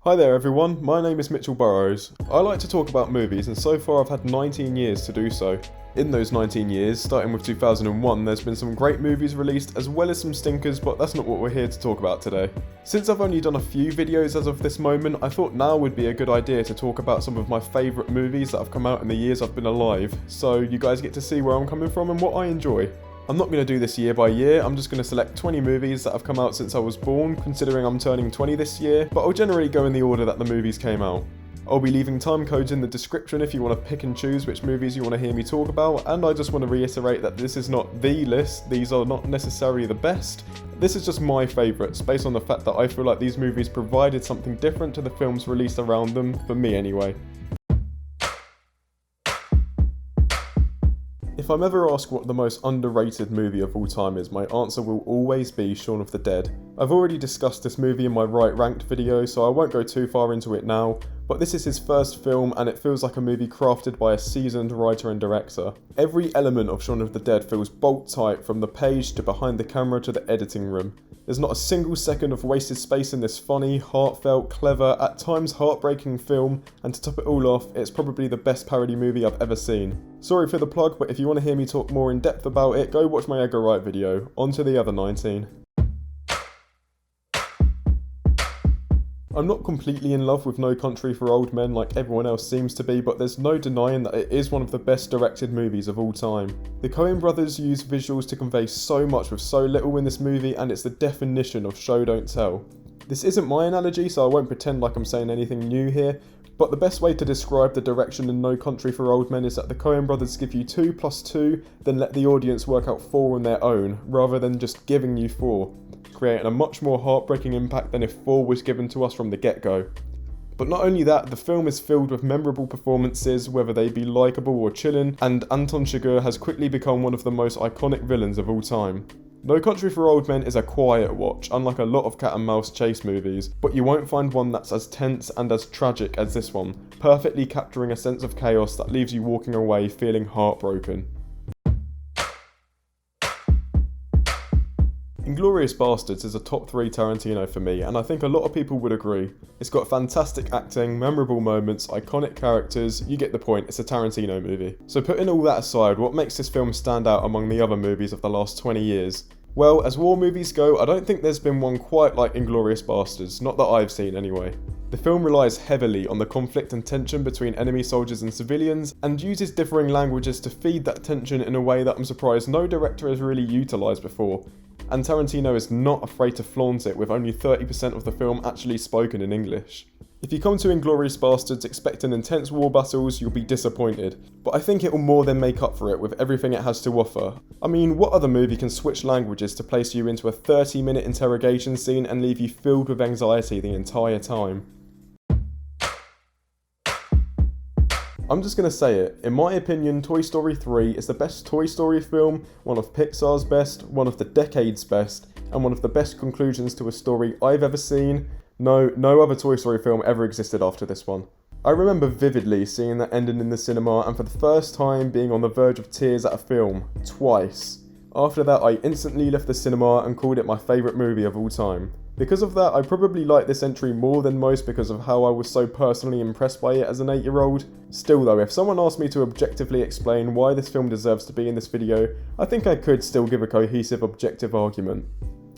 Hi there everyone, my name is Mitchell Burrows. I like to talk about movies and so far I've had 19 years to do so. In those 19 years, starting with 2001, there's been some great movies released as well as some stinkers, but that's not what we're here to talk about today. Since I've only done a few videos as of this moment, I thought now would be a good idea to talk about some of my favourite movies that have come out in the years I've been alive, so you guys get to see where I'm coming from and what I enjoy. I'm not going to do this year by year, I'm just going to select 20 movies that have come out since I was born, considering I'm turning 20 this year, but I'll generally go in the order that the movies came out. I'll be leaving time codes in the description if you want to pick and choose which movies you want to hear me talk about, and I just want to reiterate that this is not the list, these are not necessarily the best. This is just my favourites, based on the fact that I feel like these movies provided something different to the films released around them, for me anyway. If I'm ever asked what the most underrated movie of all time is, my answer will always be Shaun of the Dead. I've already discussed this movie in my Right Ranked video, so I won't go too far into it now, but this is his first film and it feels like a movie crafted by a seasoned writer and director. Every element of Shaun of the Dead feels bolt tight, from the page to behind the camera to the editing room. There's not a single second of wasted space in this funny, heartfelt, clever, at times heartbreaking film, and to top it all off, it's probably the best parody movie I've ever seen. Sorry for the plug, but if you want to hear me talk more in depth about it, go watch my Edgar Wright video. On to the other 19. I'm not completely in love with No Country for Old Men like everyone else seems to be, but there's no denying that it is one of the best directed movies of all time. The Coen brothers use visuals to convey so much with so little in this movie, and it's the definition of show don't tell. This isn't my analogy, so I won't pretend like I'm saying anything new here, but the best way to describe the direction in No Country for Old Men is that the Coen brothers give you 2 + 2, then let the audience work out 4 on their own, rather than just giving you 4. Creating a much more heartbreaking impact than if 4 was given to us from the get-go. But not only that, the film is filled with memorable performances, whether they be likeable or chillin', and Anton Chigurh has quickly become one of the most iconic villains of all time. No Country for Old Men is a quiet watch, unlike a lot of cat and mouse chase movies, but you won't find one that's as tense and as tragic as this one, perfectly capturing a sense of chaos that leaves you walking away feeling heartbroken. Inglorious Basterds is a top 3 Tarantino for me, and I think a lot of people would agree. It's got fantastic acting, memorable moments, iconic characters, you get the point, it's a Tarantino movie. So putting all that aside, what makes this film stand out among the other movies of the last 20 years? Well, as war movies go, I don't think there's been one quite like Inglorious Basterds, not that I've seen anyway. The film relies heavily on the conflict and tension between enemy soldiers and civilians, and uses differing languages to feed that tension in a way that I'm surprised no director has really utilised before. And Tarantino is not afraid to flaunt it, with only 30% of the film actually spoken in English. If you come to Inglorious Basterds expecting intense war battles, you'll be disappointed, but I think it will more than make up for it with everything it has to offer. I mean, what other movie can switch languages to place you into a 30-minute interrogation scene and leave you filled with anxiety the entire time? I'm just going to say it, in my opinion, Toy Story 3 is the best Toy Story film, one of Pixar's best, one of the decade's best, and one of the best conclusions to a story I've ever seen. No other Toy Story film ever existed after this one. I remember vividly seeing that ending in the cinema and for the first time being on the verge of tears at a film, twice. After that I instantly left the cinema and called it my favourite movie of all time. Because of that, I probably like this entry more than most because of how I was so personally impressed by it as an 8-year-old. Still though, if someone asked me to objectively explain why this film deserves to be in this video, I think I could still give a cohesive objective argument.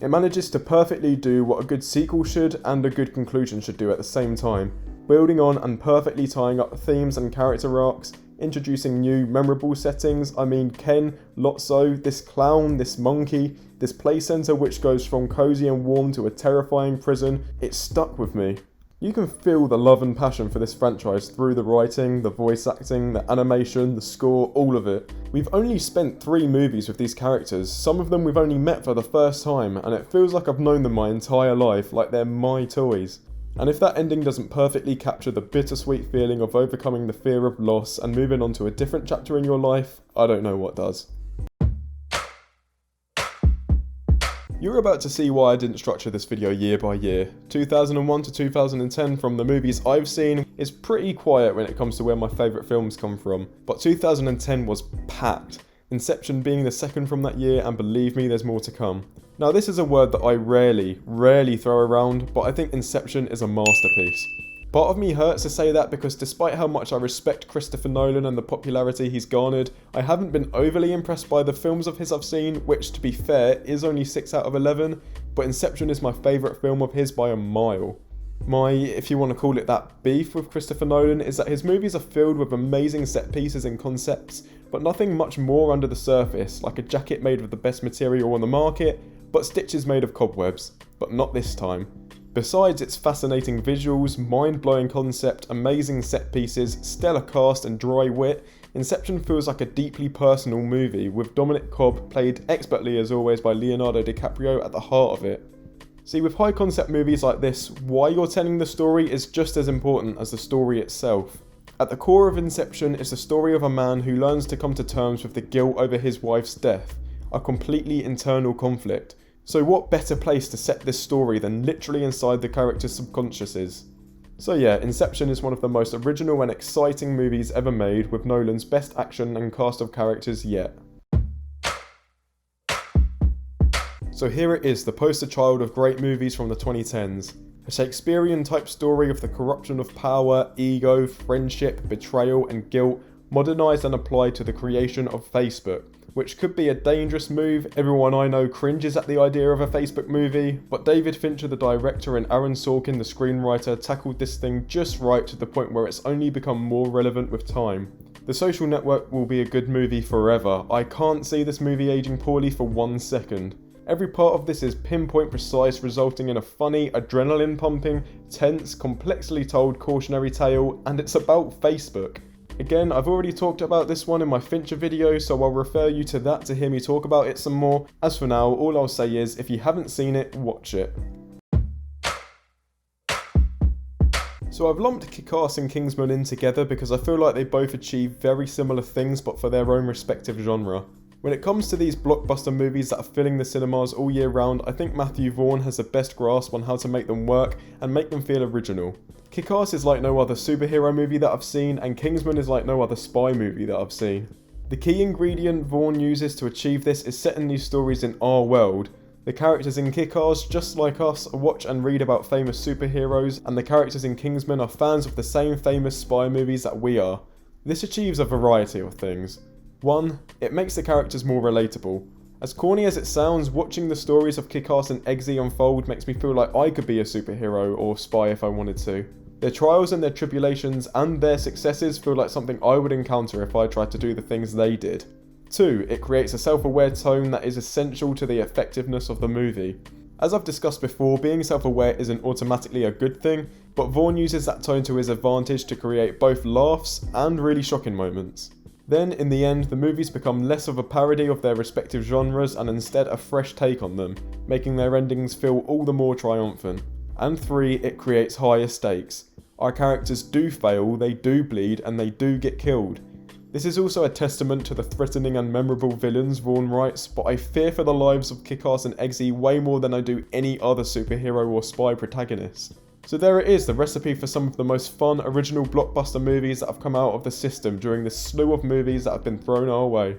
It manages to perfectly do what a good sequel should and a good conclusion should do at the same time, building on and perfectly tying up themes and character arcs, introducing new memorable settings. I mean, Ken, Lotso, this clown, this monkey, this play centre which goes from cosy and warm to a terrifying prison, it stuck with me. You can feel the love and passion for this franchise through the writing, the voice acting, the animation, the score, all of it. We've only spent 3 movies with these characters, some of them we've only met for the first time, and it feels like I've known them my entire life, like they're my toys. And if that ending doesn't perfectly capture the bittersweet feeling of overcoming the fear of loss and moving on to a different chapter in your life, I don't know what does. You're about to see why I didn't structure this video year by year. 2001 to 2010 from the movies I've seen is pretty quiet when it comes to where my favourite films come from, but 2010 was packed. Inception being the second from that year, and believe me, there's more to come. Now this is a word that I rarely throw around, but I think Inception is a masterpiece. Part of me hurts to say that because despite how much I respect Christopher Nolan and the popularity he's garnered, I haven't been overly impressed by the films of his I've seen, which to be fair is only 6 out of 11, but Inception is my favourite film of his by a mile. My, if you want to call it that, beef with Christopher Nolan is that his movies are filled with amazing set pieces and concepts, but nothing much more under the surface, like a jacket made with the best material on the market, but stitches made of cobwebs. But not this time. Besides its fascinating visuals, mind-blowing concept, amazing set pieces, stellar cast and dry wit, Inception feels like a deeply personal movie, with Dominic Cobb, played expertly as always by Leonardo DiCaprio, at the heart of it. See, with high concept movies like this, why you're telling the story is just as important as the story itself. At the core of Inception is the story of a man who learns to come to terms with the guilt over his wife's death, a completely internal conflict. So what better place to set this story than literally inside the characters' subconsciouses? So yeah, Inception is one of the most original and exciting movies ever made, with Nolan's best action and cast of characters yet. So here it is, the poster child of great movies from the 2010s. A Shakespearean type story of the corruption of power, ego, friendship, betrayal and guilt, modernised and applied to the creation of Facebook, which could be a dangerous move. Everyone I know cringes at the idea of a Facebook movie, but David Fincher the director and Aaron Sorkin the screenwriter tackled this thing just right to the point where it's only become more relevant with time. The Social Network will be a good movie forever. I can't see this movie aging poorly for 1 second. Every part of this is pinpoint precise, resulting in a funny, adrenaline pumping, tense, complexly told cautionary tale, and it's about Facebook. Again, I've already talked about this one in my Fincher video, so I'll refer you to that to hear me talk about it some more. As for now, all I'll say is, if you haven't seen it, watch it. So I've lumped Kickass and Kingsman in together because I feel like they both achieve very similar things but for their own respective genre. When it comes to these blockbuster movies that are filling the cinemas all year round, I think Matthew Vaughn has the best grasp on how to make them work and make them feel original. Kickass is like no other superhero movie that I've seen, and Kingsman is like no other spy movie that I've seen. The key ingredient Vaughn uses to achieve this is setting these stories in our world. The characters in Kickass, just like us, watch and read about famous superheroes, and the characters in Kingsman are fans of the same famous spy movies that we are. This achieves a variety of things. 1. It makes the characters more relatable. As corny as it sounds, watching the stories of Kickass and Eggsy unfold makes me feel like I could be a superhero or spy if I wanted to. Their trials and their tribulations and their successes feel like something I would encounter if I tried to do the things they did. 2. It creates a self-aware tone that is essential to the effectiveness of the movie. As I've discussed before, being self-aware isn't automatically a good thing, but Vaughn uses that tone to his advantage to create both laughs and really shocking moments. Then, in the end, the movies become less of a parody of their respective genres and instead a fresh take on them, making their endings feel all the more triumphant. And 3, it creates higher stakes. Our characters do fail, they do bleed, and they do get killed. This is also a testament to the threatening and memorable villains, Vaughn writes, but I fear for the lives of Kickass and Eggsy way more than I do any other superhero or spy protagonist. So there it is, the recipe for some of the most fun, original blockbuster movies that have come out of the system during this slew of movies that have been thrown our way.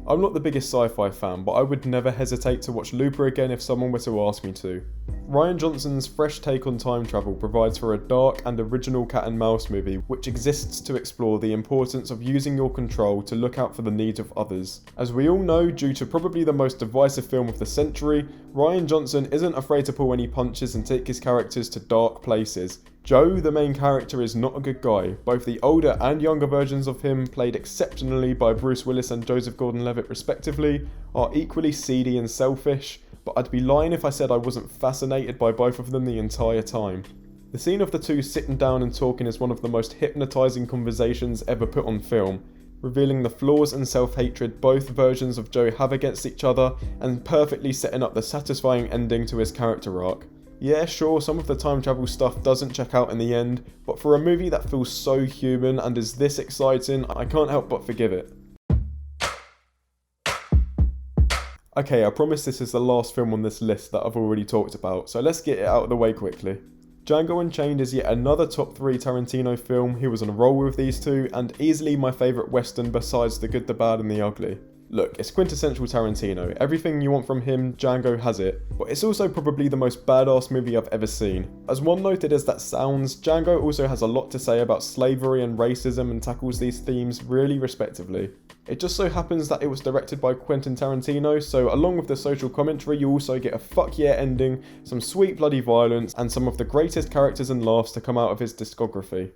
I'm not the biggest sci-fi fan, but I would never hesitate to watch Looper again if someone were to ask me to. Rian Johnson's fresh take on time travel provides for a dark and original cat and mouse movie which exists to explore the importance of using your control to look out for the needs of others. As we all know, due to probably the most divisive film of the century, Rian Johnson isn't afraid to pull any punches and take his characters to dark places. Joe, the main character, is not a good guy. Both the older and younger versions of him, played exceptionally by Bruce Willis and Joseph Gordon-Levitt respectively, are equally seedy and selfish, but I'd be lying if I said I wasn't fascinated by both of them the entire time. The scene of the two sitting down and talking is one of the most hypnotising conversations ever put on film, revealing the flaws and self-hatred both versions of Joe have against each other and perfectly setting up the satisfying ending to his character arc. Yeah, sure, some of the time travel stuff doesn't check out in the end, but for a movie that feels so human and is this exciting, I can't help but forgive it. Okay, I promise this is the last film on this list that I've already talked about, so let's get it out of the way quickly. Django Unchained is yet another top 3 Tarantino film. He was on a roll with these two, and easily my favourite western besides The Good, the Bad and the Ugly. Look, it's quintessential Tarantino. Everything you want from him, Django has it. But it's also probably the most badass movie I've ever seen. As one-noted as that sounds, Django also has a lot to say about slavery and racism and tackles these themes really respectively. It just so happens that it was directed by Quentin Tarantino, so along with the social commentary you also get a fuck yeah ending, some sweet bloody violence, and some of the greatest characters and laughs to come out of his discography.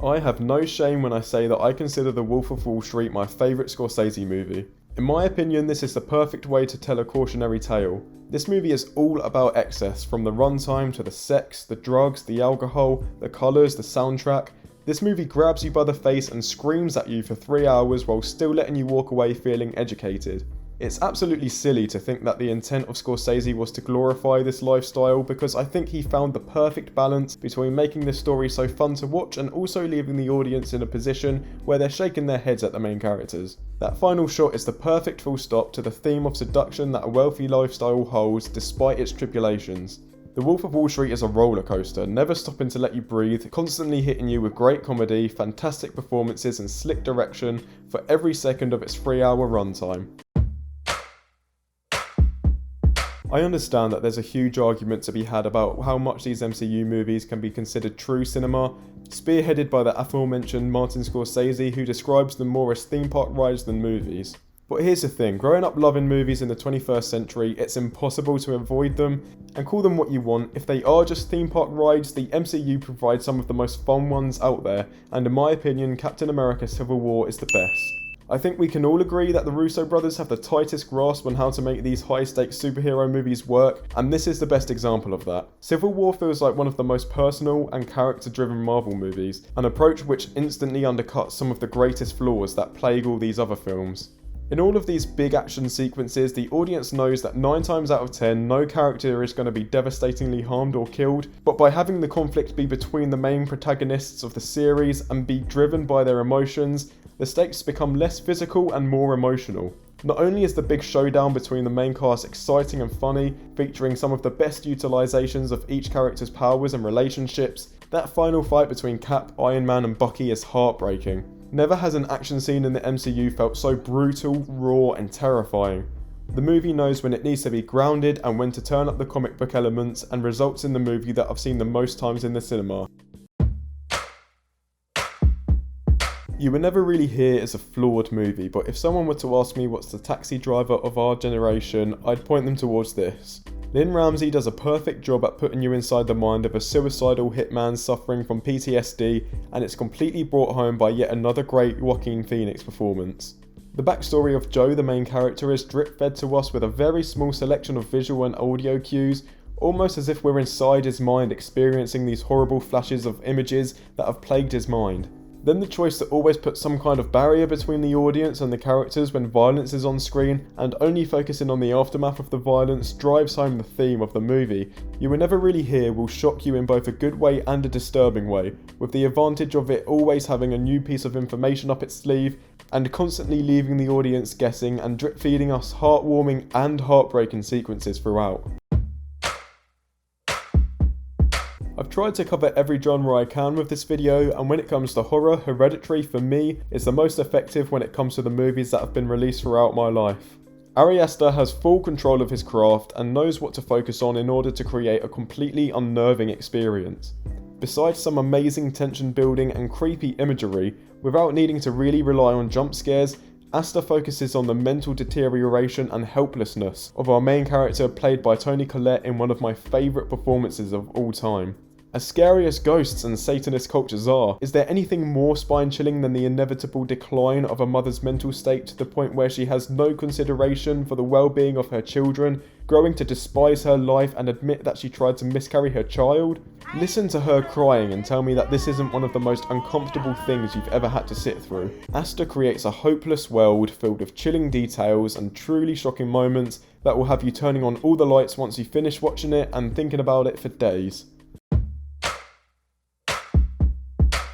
I have no shame when I say that I consider The Wolf of Wall Street my favourite Scorsese movie. In my opinion, this is the perfect way to tell a cautionary tale. This movie is all about excess, from the runtime to the sex, the drugs, the alcohol, the colours, the soundtrack. This movie grabs you by the face and screams at you for 3 hours while still letting you walk away feeling educated. It's absolutely silly to think that the intent of Scorsese was to glorify this lifestyle, because I think he found the perfect balance between making this story so fun to watch and also leaving the audience in a position where they're shaking their heads at the main characters. That final shot is the perfect full stop to the theme of seduction that a wealthy lifestyle holds despite its tribulations. The Wolf of Wall Street is a roller coaster, never stopping to let you breathe, constantly hitting you with great comedy, fantastic performances and slick direction for every second of its 3-hour runtime. I understand that there's a huge argument to be had about how much these MCU movies can be considered true cinema, spearheaded by the aforementioned Martin Scorsese, who describes them more as theme park rides than movies. But here's the thing, growing up loving movies in the 21st century, it's impossible to avoid them, and call them what you want. If they are just theme park rides, the MCU provides some of the most fun ones out there, and in my opinion, Captain America Civil War is the best. I think we can all agree that the Russo brothers have the tightest grasp on how to make these high-stakes superhero movies work, and this is the best example of that. Civil War feels like one of the most personal and character-driven Marvel movies, an approach which instantly undercuts some of the greatest flaws that plague all these other films. In all of these big action sequences, the audience knows that 9 times out of 10, no character is going to be devastatingly harmed or killed, but by having the conflict be between the main protagonists of the series and be driven by their emotions, the stakes become less physical and more emotional. Not only is the big showdown between the main cast exciting and funny, featuring some of the best utilizations of each character's powers and relationships, that final fight between Cap, Iron Man and Bucky is heartbreaking. Never has an action scene in the MCU felt so brutal, raw and terrifying. The movie knows when it needs to be grounded and when to turn up the comic book elements, and results in the movie that I've seen the most times in the cinema. You would never really hear it's a flawed movie, but if someone were to ask me what's the Taxi Driver of our generation, I'd point them towards this. Lynn Ramsey does a perfect job at putting you inside the mind of a suicidal hitman suffering from PTSD, and it's completely brought home by yet another great Joaquin Phoenix performance. The backstory of Joe, the main character, is drip-fed to us with a very small selection of visual and audio cues, almost as if we're inside his mind experiencing these horrible flashes of images that have plagued his mind. Then the choice to always put some kind of barrier between the audience and the characters when violence is on screen, and only focusing on the aftermath of the violence, drives home the theme of the movie you will never really hear will shock you in both a good way and a disturbing way, with the advantage of it always having a new piece of information up its sleeve, and constantly leaving the audience guessing and drip feeding us heartwarming and heartbreaking sequences throughout. I've tried to cover every genre I can with this video, and when it comes to horror, Hereditary for me is the most effective when it comes to the movies that have been released throughout my life. Ari Aster has full control of his craft and knows what to focus on in order to create a completely unnerving experience. Besides some amazing tension building and creepy imagery, without needing to really rely on jump scares, Aster focuses on the mental deterioration and helplessness of our main character, played by Toni Collette in one of my favourite performances of all time. As scary as ghosts and Satanist cultures are, is there anything more spine-chilling than the inevitable decline of a mother's mental state to the point where she has no consideration for the well-being of her children, growing to despise her life and admit that she tried to miscarry her child? Listen to her crying and tell me that this isn't one of the most uncomfortable things you've ever had to sit through. Aster creates a hopeless world filled with chilling details and truly shocking moments that will have you turning on all the lights once you finish watching it and thinking about it for days.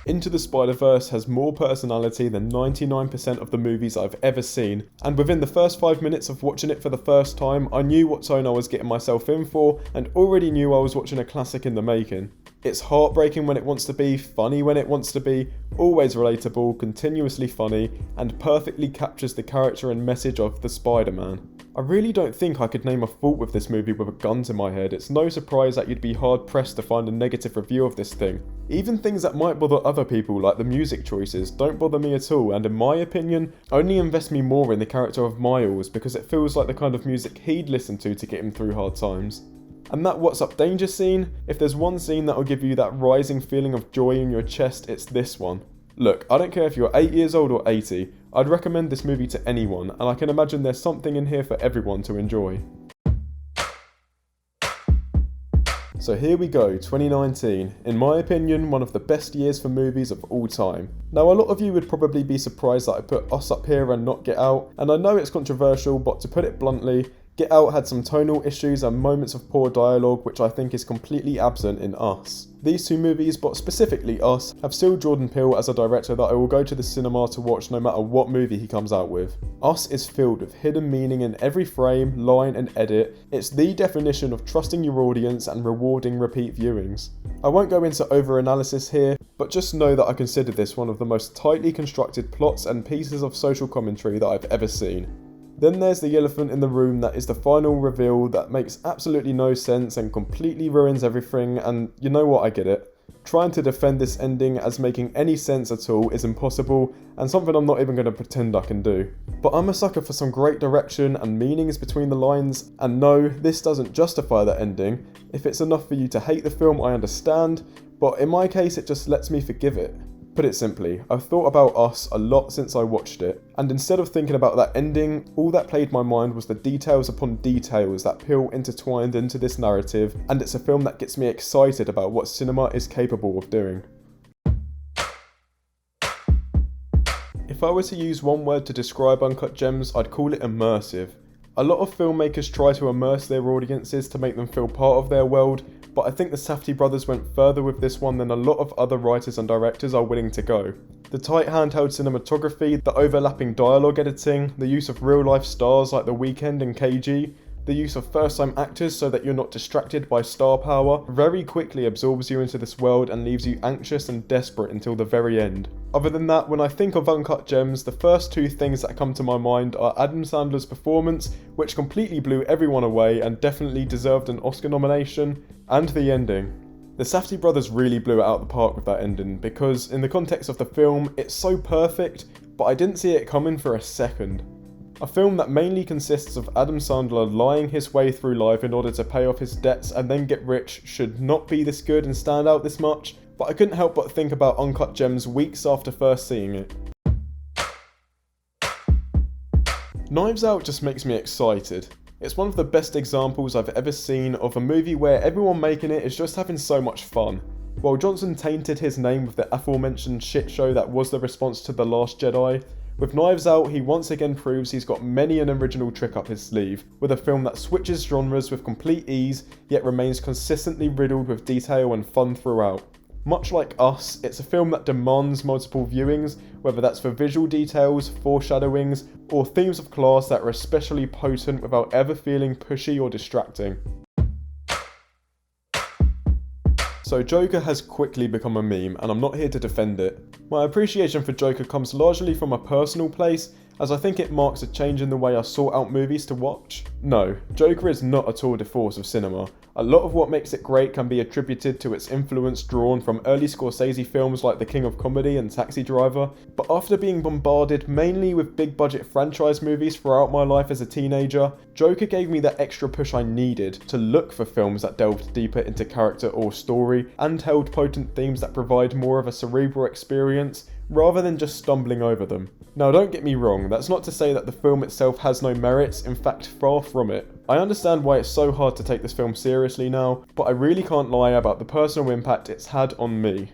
Into the Spiderverse has more personality than 99% of the movies I've ever seen, and within the first 5 minutes of watching it for the first time, I knew what tone I was getting myself in for, and already knew I was watching a classic in the making. It's heartbreaking when it wants to be, funny when it wants to be, always relatable, continuously funny, and perfectly captures the character and message of the Spider-Man. I really don't think I could name a fault with this movie with a gun to my head. It's no surprise that you'd be hard pressed to find a negative review of this thing. Even things that might bother other people, like the music choices, don't bother me at all, and in my opinion, only invest me more in the character of Miles because it feels like the kind of music he'd listen to get him through hard times. And that What's Up Danger scene, if there's one scene that will give you that rising feeling of joy in your chest, it's this one. Look, I don't care if you're 8 years old or 80, I'd recommend this movie to anyone, and I can imagine there's something in here for everyone to enjoy. So here we go, 2019. In my opinion, one of the best years for movies of all time. Now, a lot of you would probably be surprised that I put Us up here and not Get Out, and I know it's controversial, but to put it bluntly, Get Out had some tonal issues and moments of poor dialogue which I think is completely absent in Us. These two movies, but specifically Us, have still Jordan Peele as a director that I will go to the cinema to watch no matter what movie he comes out with. Us is filled with hidden meaning in every frame, line and edit. It's the definition of trusting your audience and rewarding repeat viewings. I won't go into over-analysis here, but just know that I consider this one of the most tightly constructed plots and pieces of social commentary that I've ever seen. Then there's the elephant in the room that is the final reveal that makes absolutely no sense and completely ruins everything, and you know what, I get it. Trying to defend this ending as making any sense at all is impossible and something I'm not even going to pretend I can do. But I'm a sucker for some great direction and meanings between the lines, and no, this doesn't justify that ending. If it's enough for you to hate the film, I understand, but in my case it just lets me forgive it. Put it simply, I've thought about Us a lot since I watched it, and instead of thinking about that ending, all that played my mind was the details upon details that Peele intertwined into this narrative, and it's a film that gets me excited about what cinema is capable of doing. If I were to use one word to describe Uncut Gems, I'd call it immersive. A lot of filmmakers try to immerse their audiences to make them feel part of their world, but I think the Safdie brothers went further with this one than a lot of other writers and directors are willing to go. The tight handheld cinematography, the overlapping dialogue editing, the use of real life stars like The Weeknd and KG, the use of first time actors so that you're not distracted by star power, very quickly absorbs you into this world and leaves you anxious and desperate until the very end. Other than that, when I think of Uncut Gems, the first two things that come to my mind are Adam Sandler's performance, which completely blew everyone away and definitely deserved an Oscar nomination, and the ending. The Safdie brothers really blew it out of the park with that ending, because in the context of the film, it's so perfect, but I didn't see it coming for a second. A film that mainly consists of Adam Sandler lying his way through life in order to pay off his debts and then get rich should not be this good and stand out this much, but I couldn't help but think about Uncut Gems weeks after first seeing it. Knives Out just makes me excited. It's one of the best examples I've ever seen of a movie where everyone making it is just having so much fun. While Johnson tainted his name with the aforementioned shit show that was the response to The Last Jedi, with Knives Out he once again proves he's got many an original trick up his sleeve, with a film that switches genres with complete ease, yet remains consistently riddled with detail and fun throughout. Much like Us, it's a film that demands multiple viewings, whether that's for visual details, foreshadowings, or themes of class that are especially potent without ever feeling pushy or distracting. So Joker has quickly become a meme, and I'm not here to defend it. My appreciation for Joker comes largely from a personal place, as I think it marks a change in the way I sought out movies to watch. No, Joker is not a tour de force of cinema. A lot of what makes it great can be attributed to its influence drawn from early Scorsese films like The King of Comedy and Taxi Driver, but after being bombarded mainly with big budget franchise movies throughout my life as a teenager, Joker gave me that extra push I needed to look for films that delved deeper into character or story and held potent themes that provide more of a cerebral experience rather than just stumbling over them. Now don't get me wrong, that's not to say that the film itself has no merits, in fact far from it. I understand why it's so hard to take this film seriously now, but I really can't lie about the personal impact it's had on me.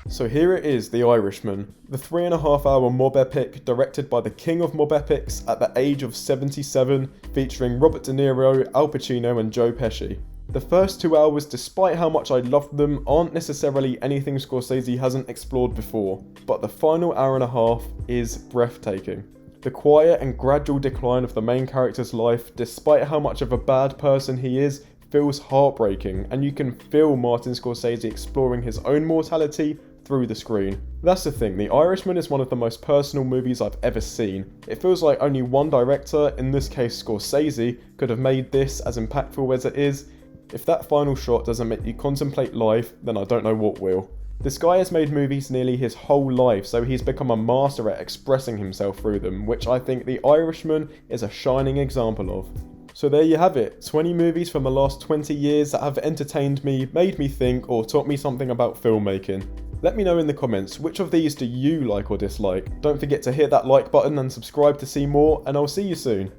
So here it is, The Irishman, the 3.5-hour mob epic directed by the king of mob epics at the age of 77, featuring Robert De Niro, Al Pacino and Joe Pesci. The first 2 hours, despite how much I loved them, aren't necessarily anything Scorsese hasn't explored before, but the final hour and a half is breathtaking. The quiet and gradual decline of the main character's life, despite how much of a bad person he is, feels heartbreaking, and you can feel Martin Scorsese exploring his own mortality through the screen. That's the thing, The Irishman is one of the most personal movies I've ever seen. It feels like only one director, in this case Scorsese, could have made this as impactful as it is. If that final shot doesn't make you contemplate life, then I don't know what will. This guy has made movies nearly his whole life, so he's become a master at expressing himself through them, which I think The Irishman is a shining example of. So there you have it, 20 movies from the last 20 years that have entertained me, made me think, or taught me something about filmmaking. Let me know in the comments, which of these do you like or dislike? Don't forget to hit that like button and subscribe to see more, and I'll see you soon.